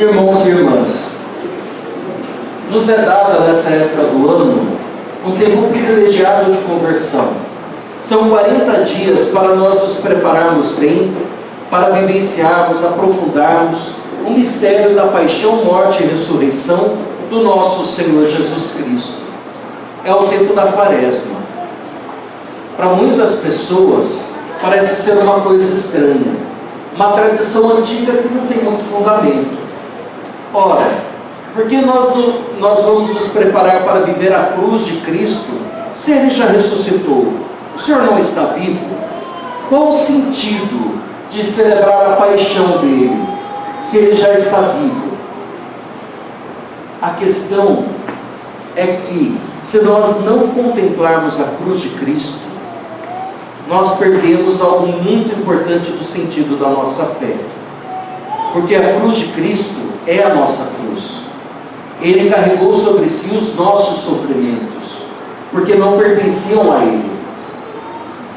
Irmãos e irmãs, nos é dada nessa época do ano um tempo privilegiado de conversão. São 40 dias para nós nos prepararmos bem, para vivenciarmos, aprofundarmos o mistério da paixão, morte e ressurreição do nosso Senhor Jesus Cristo. É o tempo da Quaresma. Para muitas pessoas parece ser uma coisa estranha, uma tradição antiga que não tem muito fundamento. Ora, por que nós vamos nos preparar para viver a cruz de Cristo se Ele já ressuscitou? O Senhor não está vivo? Qual o sentido de celebrar a paixão dele se Ele já está vivo? A questão é que, se nós não contemplarmos a cruz de Cristo, nós perdemos algo muito importante do sentido da nossa fé. Porque a cruz de Cristo é a nossa cruz. Ele carregou sobre si os nossos sofrimentos, porque não pertenciam a Ele.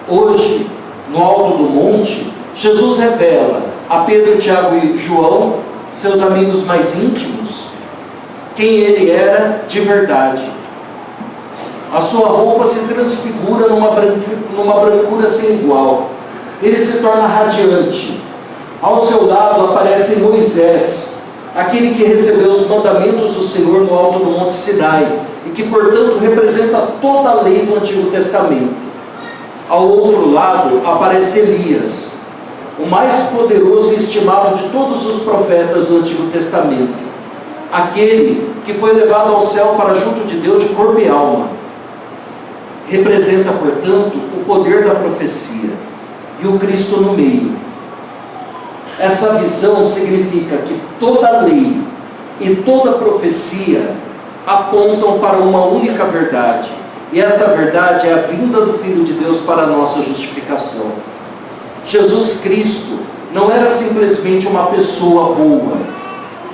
Hoje, no alto do monte, Jesus revela a Pedro, Tiago e João, seus amigos mais íntimos, quem Ele era de verdade. A sua roupa se transfigura numa brancura sem igual. Ele se torna radiante. Ao seu lado aparece Moisés, aquele que recebeu os mandamentos do Senhor no alto do Monte Sinai, e que, portanto, representa toda a lei do Antigo Testamento. Ao outro lado aparece Elias, o mais poderoso e estimado de todos os profetas do Antigo Testamento, aquele que foi levado ao céu para junto de Deus de corpo e alma. Representa, portanto, o poder da profecia e o Cristo no meio. Essa visão significa que toda a lei e toda a profecia apontam para uma única verdade, e esta verdade é a vinda do Filho de Deus para a nossa justificação. Jesus Cristo não era simplesmente uma pessoa boa,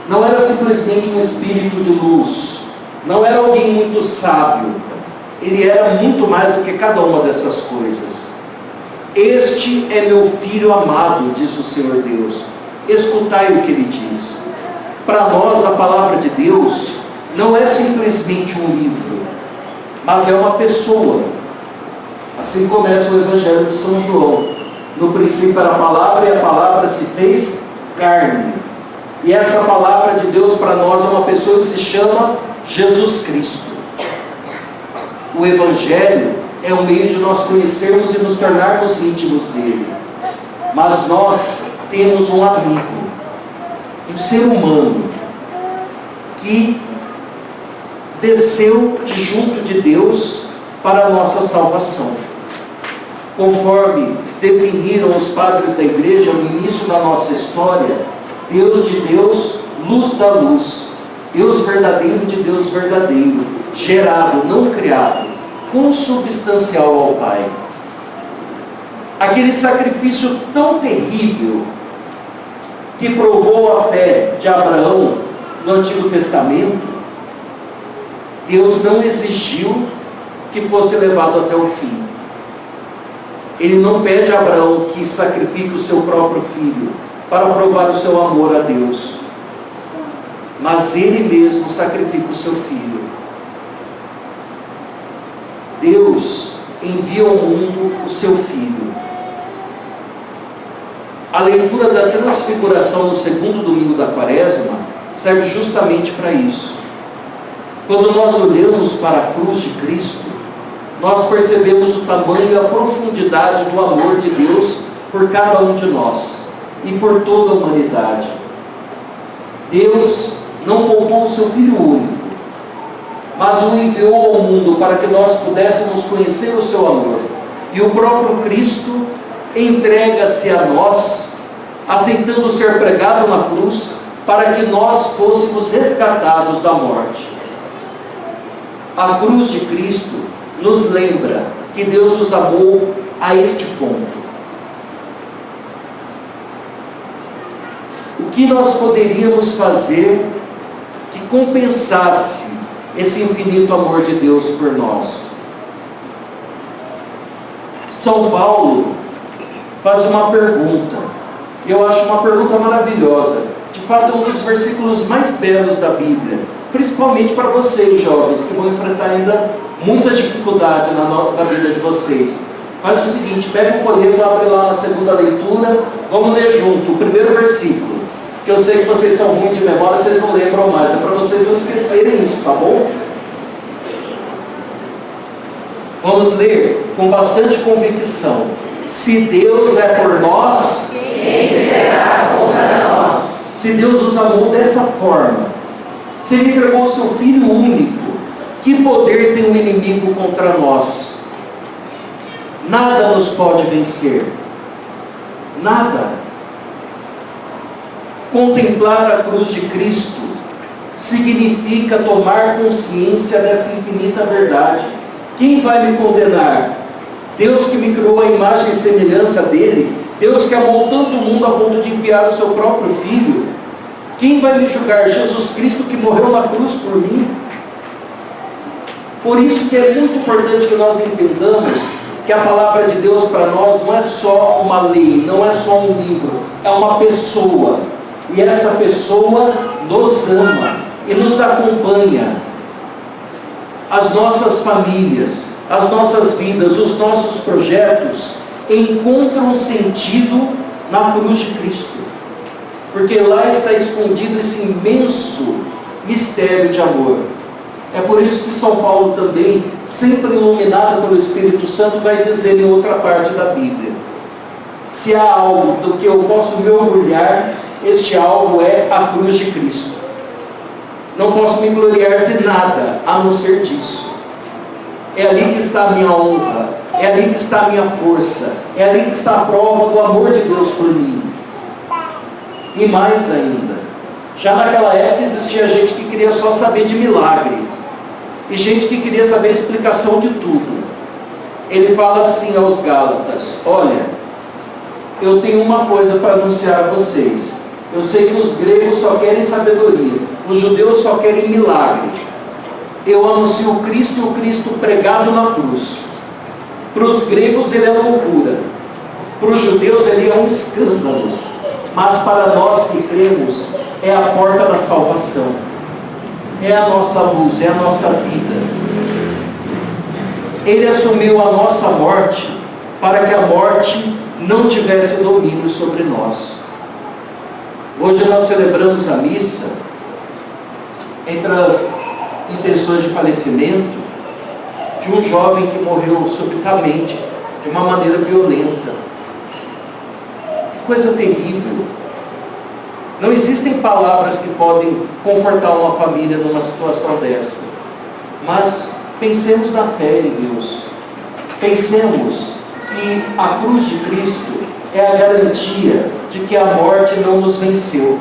não era simplesmente um espírito de luz, não era alguém muito sábio. Ele era muito mais do que cada uma dessas coisas. Este é meu Filho amado, diz o Senhor Deus. Escutai o que Ele diz. Para nós, a palavra de Deus não é simplesmente um livro, mas é uma pessoa. Assim começa o Evangelho de São João. No princípio era a palavra, e a palavra se fez carne. E essa palavra de Deus para nós é uma pessoa que se chama Jesus Cristo. O Evangelho é um meio de nós conhecermos e nos tornarmos íntimos dele. Mas nós temos um amigo, um ser humano, que desceu de junto de Deus para a nossa salvação. Conforme definiram os padres da igreja no início da nossa história, Deus de Deus, luz da luz, Deus verdadeiro de Deus verdadeiro, gerado, não criado, consubstancial ao Pai. Aquele sacrifício tão terrível que provou a fé de Abraão no Antigo Testamento, Deus não exigiu que fosse levado até o fim. Ele não pede a Abraão que sacrifique o seu próprio filho para provar o seu amor a Deus, mas ele mesmo sacrifica o seu filho. Deus envia ao mundo o seu Filho. A leitura da transfiguração no segundo domingo da Quaresma serve justamente para isso. Quando nós olhamos para a cruz de Cristo, nós percebemos o tamanho e a profundidade do amor de Deus por cada um de nós e por toda a humanidade. Deus não poupou o seu Filho único, mas o enviou ao mundo para que nós pudéssemos conhecer o seu amor. E o próprio Cristo entrega-se a nós, aceitando ser pregado na cruz, para que nós fôssemos resgatados da morte. A cruz de Cristo nos lembra que Deus nos amou a este ponto. O que nós poderíamos fazer que compensasse esse infinito amor de Deus por nós? São Paulo faz uma pergunta, eu acho uma pergunta maravilhosa, de fato, é um dos versículos mais belos da Bíblia, principalmente para vocês, jovens, que vão enfrentar ainda muita dificuldade na vida de vocês. Faz o seguinte, pega o folheto, abre lá na segunda leitura, vamos ler junto o primeiro versículo, que eu sei que vocês são ruins de memória, vocês não lembram mais, é para vocês não esquecerem isso, tá bom? Vamos ler com bastante convicção. Se Deus é por nós, quem será contra nós? Se Deus nos amou dessa forma, se Ele entregou o seu Filho único, que poder tem o inimigo contra nós? Nada nos pode vencer. Nada. Contemplar a cruz de Cristo significa tomar consciência dessa infinita verdade. Quem vai me condenar? Deus que me criou a imagem e semelhança dele, Deus que amou tanto o mundo a ponto de enviar o seu próprio Filho. Quem vai me julgar? Jesus Cristo que morreu na cruz por mim. Por isso que é muito importante que nós entendamos que a palavra de Deus para nós não é só uma lei, não é só um livro, é uma pessoa. E essa pessoa nos ama e nos acompanha. As nossas famílias, as nossas vidas, os nossos projetos encontram sentido na cruz de Cristo. Porque lá está escondido esse imenso mistério de amor. É por isso que São Paulo também, sempre iluminado pelo Espírito Santo, vai dizer em outra parte da Bíblia: se há algo do que eu posso me orgulhar, este algo é a cruz de Cristo. Não posso me gloriar de nada a não ser disso. É ali que está a minha honra, é ali que está a minha força, é ali que está a prova do amor de Deus por mim. E mais ainda, já naquela época existia gente que queria só saber de milagre, e gente que queria saber a explicação de tudo. Ele fala assim aos Gálatas: olha, eu tenho uma coisa para anunciar a vocês. Eu sei que os gregos só querem sabedoria, os judeus só querem milagre. Eu anuncio o Cristo e o Cristo pregado na cruz. Para os gregos ele é loucura, para os judeus ele é um escândalo, mas para nós que cremos é a porta da salvação, é a nossa luz, é a nossa vida. Ele assumiu a nossa morte para que a morte não tivesse domínio sobre nós. Hoje nós celebramos a missa, entre as intenções de falecimento, de um jovem que morreu subitamente, de uma maneira violenta. Que coisa terrível. Não existem palavras que podem confortar uma família numa situação dessa. Mas pensemos na fé em Deus. Pensemos que a cruz de Cristo é a garantia de que a morte não nos venceu.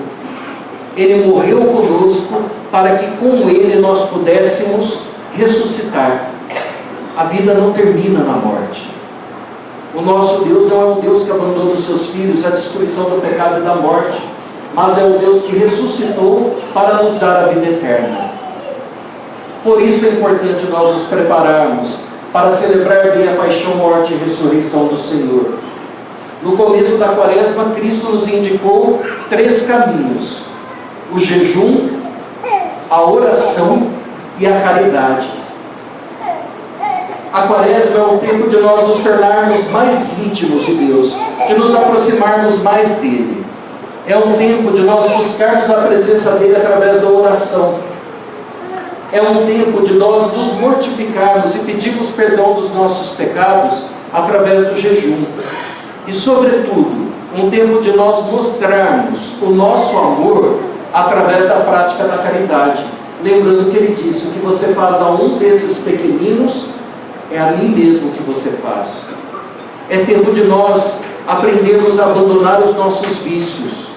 Ele morreu conosco para que com Ele nós pudéssemos ressuscitar. A vida não termina na morte. O nosso Deus não é um Deus que abandona os seus filhos à destruição do pecado e da morte, mas é o Deus que ressuscitou para nos dar a vida eterna. Por isso é importante nós nos prepararmos para celebrar bem a paixão, morte e ressurreição do Senhor. No começo da Quaresma, Cristo nos indicou 3 caminhos: o jejum, a oração e a caridade. A Quaresma é o tempo de nós nos tornarmos mais íntimos de Deus, de nos aproximarmos mais dele. É um tempo de nós buscarmos a presença dele através da oração. É um tempo de nós nos mortificarmos e pedirmos perdão dos nossos pecados através do jejum. E, sobretudo, um tempo de nós mostrarmos o nosso amor através da prática da caridade. Lembrando que ele disse: o que você faz a um desses pequeninos, é a mim mesmo que você faz. É tempo de nós aprendermos a abandonar os nossos vícios.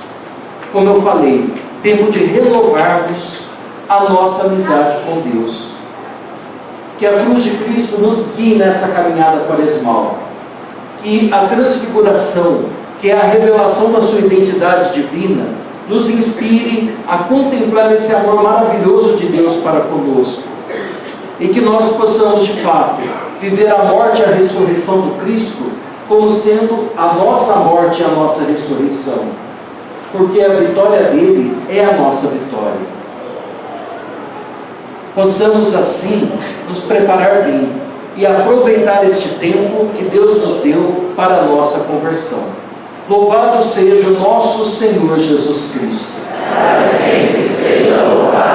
Como eu falei, tempo de renovarmos a nossa amizade com Deus. Que a cruz de Cristo nos guie nessa caminhada quaresmal. Que a transfiguração, que é a revelação da sua identidade divina, nos inspire a contemplar esse amor maravilhoso de Deus para conosco. E que nós possamos, de fato, viver a morte e a ressurreição do Cristo como sendo a nossa morte e a nossa ressurreição. porque a vitória dele é a nossa vitória. Possamos assim nos preparar bem e aproveitar este tempo que Deus nos deu para a nossa conversão. Louvado seja o nosso Senhor Jesus Cristo. Para sempre seja louvado.